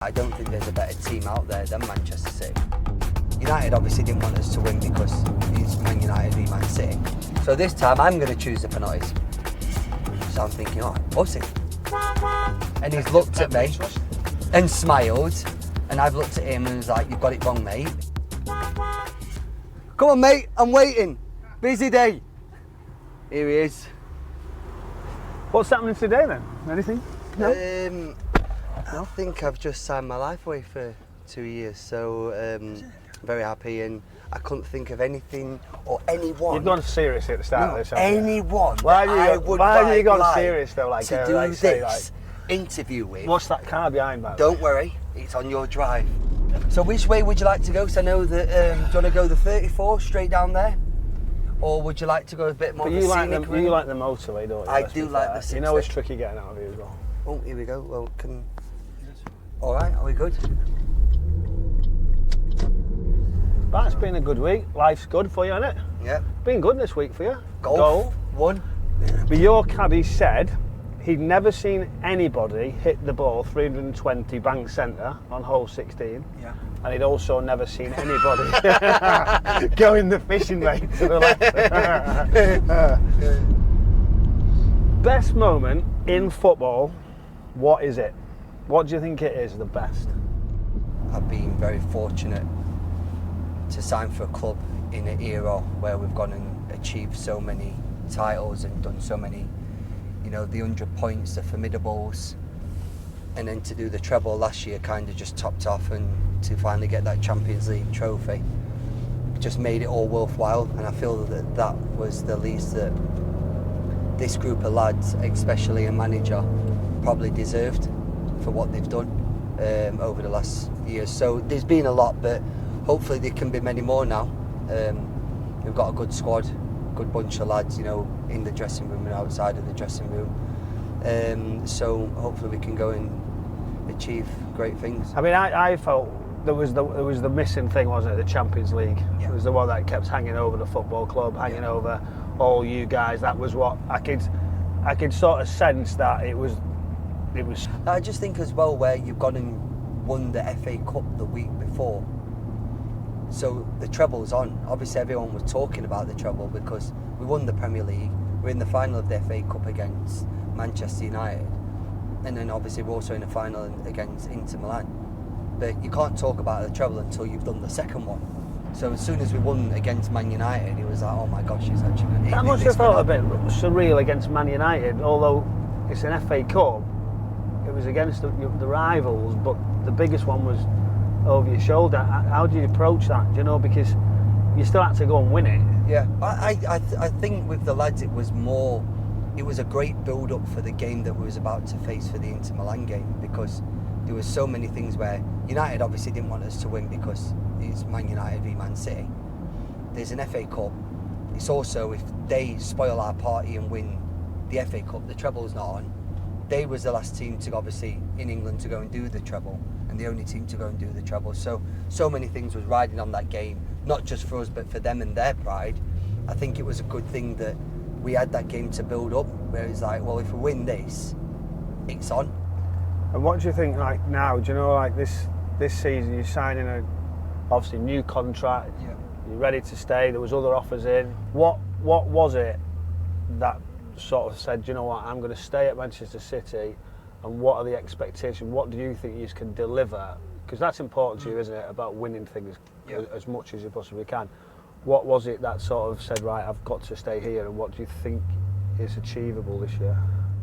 I don't think there's a better team out there than Manchester City. United obviously didn't want us to win because it's Man United v Man City. So this time I'm going to choose the penalties. So I'm thinking, oh, pussy. And he's looked at me and smiled, and I've looked at him and was like, you've got it wrong, mate. Come on, mate, I'm waiting. Busy day. Here he is. What's happening today then? Anything? No? I think I've just signed my life away for 2 years, so very happy, and I couldn't think of anything or anyone. You've gone serious at the start of this, haven't you? Anyone. Why have you gone like serious though? Like to do like this say, like, interview with. What's that car behind that? Don't worry, it's on your drive. So which way would you like to go? Because I know that do you want to go the 34 straight down there, or would you like to go a bit more? But of a scenic route? you like the motorway, don't you? I do like the 60. You know it's tricky getting out of here as well. Oh, here we go. Well, can. All right, are we good? But it's been a good week. Life's good for you, hasn't it? Yeah. Been good this week for you. Golf. One. But your caddy said he'd never seen anybody hit the ball 320 bank centre on hole 16. Yeah. And he'd also never seen anybody go in the fishing lake to the left. Best moment in football, what is it? What do you think it is the best? I've been very fortunate to sign for a club in an era where we've gone and achieved so many titles and done so many, you know, the 100 points, the formidables, and then to do the treble last year kind of just topped off, and to finally get that Champions League trophy just made it all worthwhile. And I feel that that was the least that this group of lads, especially a manager, probably deserved for what they've done over the last years. So there's been a lot, but hopefully there can be many more now. We've got a good squad, good bunch of lads, you know, in the dressing room and outside of the dressing room. So hopefully we can go and achieve great things. I mean, I felt there was the missing thing, wasn't it? The Champions League. Yeah. It was the one that kept hanging over the football club, hanging over all you guys. That was what I could sort of sense that it was. I just think as well, where you've gone and won the FA Cup the week before, so the treble's on. Obviously everyone was talking about the treble because we won the Premier League, we're in the final of the FA Cup against Manchester United, and then obviously we're also in the final against Inter Milan. But you can't talk about the treble until you've done the second one. So as soon as we won against Man United, it was like, oh my gosh, it's actually going to. That must have felt a bit surreal against Man United, although it's an FA Cup. It was against the rivals, but the biggest one was over your shoulder. How do you approach that? Do you know, because you still had to go and win it. Yeah, I think with the lads it was a great build-up for the game that we was about to face for the Inter Milan game, because there was so many things where United obviously didn't want us to win because it's Man United v Man City. There's an FA Cup. It's also, if they spoil our party and win the FA Cup, the treble's not on. They was the last team to obviously in England to go and do the treble, and the only team to go and do the treble. So many things was riding on that game, not just for us but for them and their pride. I think it was a good thing that we had that game to build up, where it's like, well, if we win this, it's on. And what do you think, like now? Do you know, like this season, you're signing a obviously new contract. Yeah. You're ready to stay. There was other offers in. What was it that sort of said, you know what, I'm going to stay at Manchester City, and what are the expectations? What do you think you can deliver? Because that's important to you, isn't it, about winning things as much as you possibly can. What was it that sort of said, right, I've got to stay here, and what do you think is achievable this year?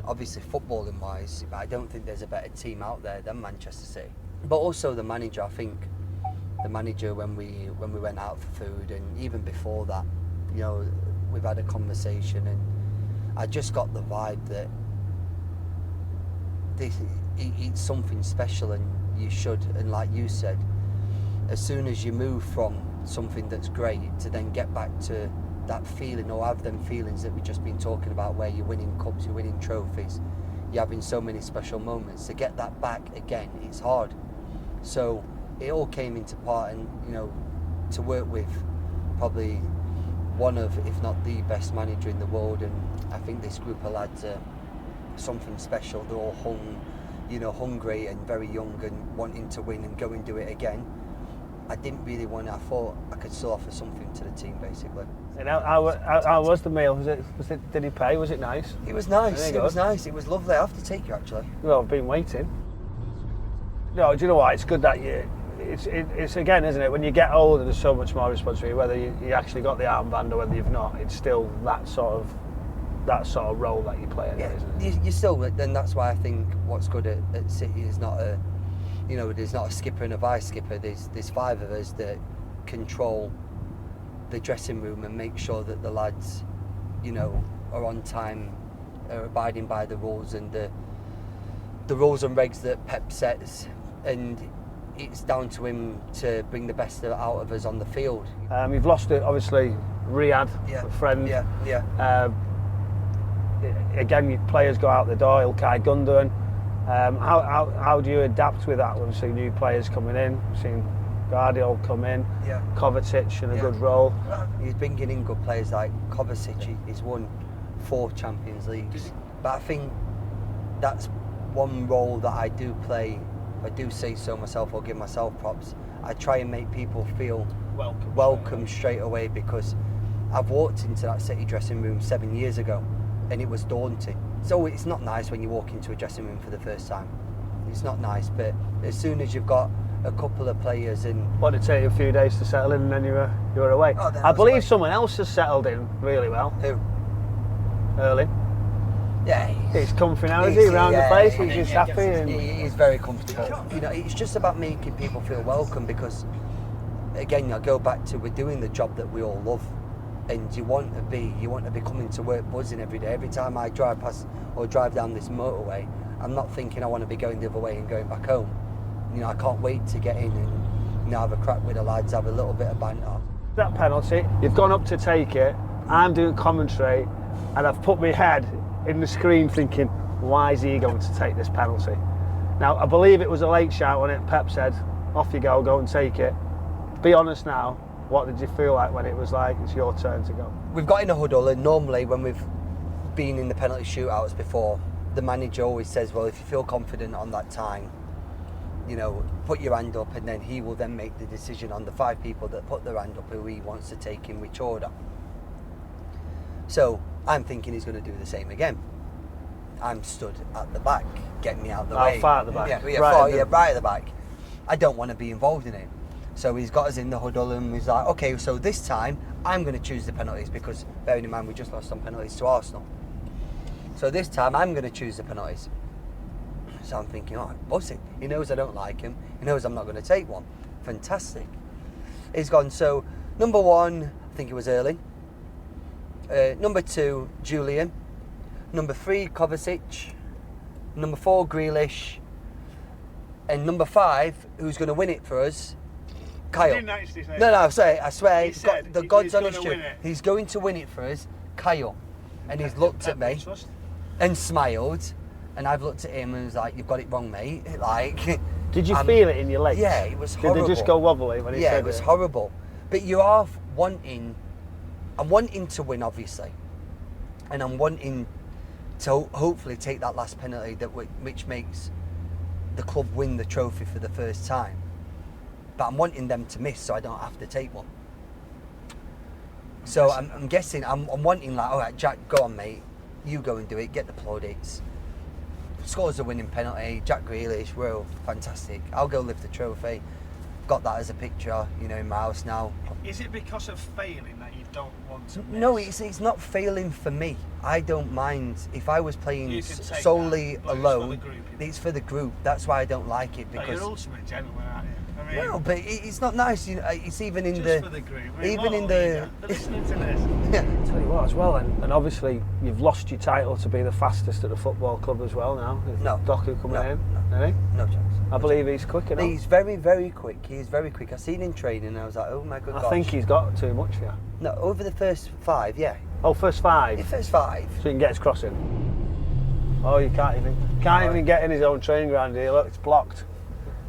Obviously footballing wise, I don't think there's a better team out there than Manchester City. But also the manager, I think the manager, when we went out for food, and even before that, you know, we've had a conversation, and I just got the vibe that it's something special, and you should, and like you said, as soon as you move from something that's great to then get back to that feeling, or have them feelings that we've just been talking about, where you're winning cups, you're winning trophies, you're having so many special moments, to get that back again, it's hard. So it all came into part, and you know, to work with probably one of, if not the best manager in the world, and I think this group of lads are something special. They're all hung, you know, hungry and very young and wanting to win and go and do it again, I didn't really want to. I thought I could still offer something to the team, basically. And how was the meal? Did he pay? Was it nice? It was nice. It was nice. It was lovely. I have to take you, actually. Well, I've been waiting. No, do you know what? It's good that it's again, isn't it? When you get older, there's so much more responsibility. Whether you actually got the armband or whether you've not, it's still that sort of role that you play. Anyway, isn't it? You still. Then that's why I think what's good at City is not a, you know, there's not a skipper and a vice skipper. There's 5 of us that control the dressing room and make sure that the lads, you know, are on time, are abiding by the rules and the rules and regs that Pep sets, and it's down to him to bring the best out of us on the field. You've lost it, obviously, Riyadh, a friend. Yeah. Again, players go out the door, Ilkay Gundogan. How do you adapt with that when we see new players coming in? We've seen Guardiola come in, Kovacic in a good role. He's bringing in good players like Kovacic. He's won 4 Champions Leagues. But I think that's one role that I do play. If I do say so myself or give myself props, I try and make people feel welcome straight away, because I've walked into that City dressing room 7 years ago and it was daunting. So it's not nice when you walk into a dressing room for the first time. It's not nice, but as soon as you've got a couple of players in... What, did it take you a few days to settle in and then you were away? Oh, I believe someone else has settled in really well. Who? Erling. Yeah. He's comfy now, is he? Around the place, he's just happy. And... He's very comfortable. You know, it's just about making people feel welcome, because, again, I go back to, we're doing the job that we all love. And you want to be coming to work buzzing every day. Every time I drive past or drive down this motorway, I'm not thinking I want to be going the other way and going back home. You know, I can't wait to get in and, you know, have a crack with the lads, have a little bit of banter. That penalty, you've gone up to take it, I'm doing commentary, and I've put my head in the screen thinking, why is he going to take this penalty? Now, I believe it was a late shout when it. Pep said, off you go and take it. Be honest now, what did you feel like when it was like, it's your turn to go? We've got in a huddle, and normally when we've been in the penalty shootouts before, the manager always says, well, if you feel confident on that time, you know, put your hand up, and then he will then make the decision on the 5 people that put their hand up who he wants to take in which order. So I'm thinking he's going to do the same again. I'm stood at the back, get me out of the way. How far at the back? Right at the back. I don't want to be involved in it. So he's got us in the huddle and he's like, okay, so this time I'm going to choose the penalties, because bearing in mind we just lost some penalties to Arsenal. So this time I'm going to choose the penalties. So I'm thinking, oh, buzzing. He knows I don't like him. He knows I'm not going to take one. Fantastic. He's gone, so number 1, I think it was Erling. Number 2, Julian. Number 3, Kovacic. Number 4, Grealish. And number 5, who's going to win it for us? Kyle. No, sorry, I swear, the God's honest truth. He's going to win it for us, Kyle. And he's looked at me and smiled, and I've looked at him and was like, you've got it wrong, mate. Like, did you feel it in your legs? Yeah, it was horrible. Did they just go wobbly when he said it? Yeah, it was horrible. But you are wanting, I'm wanting to win, obviously. And I'm wanting to hopefully take that last penalty which makes the club win the trophy for the first time. But I'm wanting them to miss so I don't have to take one. So I'm guessing, I'm wanting like, all right, Jack, go on, mate. You go and do it, get the plaudits. Scores a winning penalty, Jack Grealish, well, fantastic. I'll go lift the trophy. Got that as a picture, you know, in my house now. Is it because of failing that you don't want to miss? No, it's not failing for me. I don't mind. If I was playing solely alone, it's for the group. That's why I don't like it. Because you're ultimate gentleman, aren't you? I mean, no, but it's not nice. You know, it's even in just for the group. I mean, even in the. Listening to this. Yeah. I'll tell you what, as well, and obviously you've lost your title to be the fastest at the football club as well now. No. Doku coming in. No chance. I believe he's quick enough. He's very, very quick. He's very quick. I seen him training and I was like, oh my good gosh. I think he's got too much for you. No, over the first 5, yeah. Oh, first 5? The first 5. So he can get his cross in. Oh, you can't even get in his own training ground here. Look, it's blocked.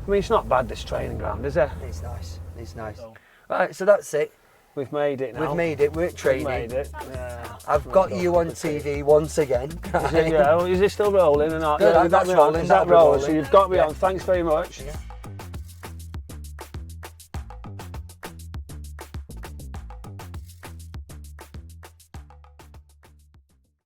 I mean, it's not bad, this training ground, is it? It's nice. It's nice. Right, so that's it. We've made it now. We've made it. We're at We've training. made it. Yeah. I've got you on TV once again. Is it, yeah, is it still rolling or not? No, Yeah, you've got that's me on. rolling, Is that that'll be rolling? So rolling. you've got me Yeah. on. Thanks very much. Yeah.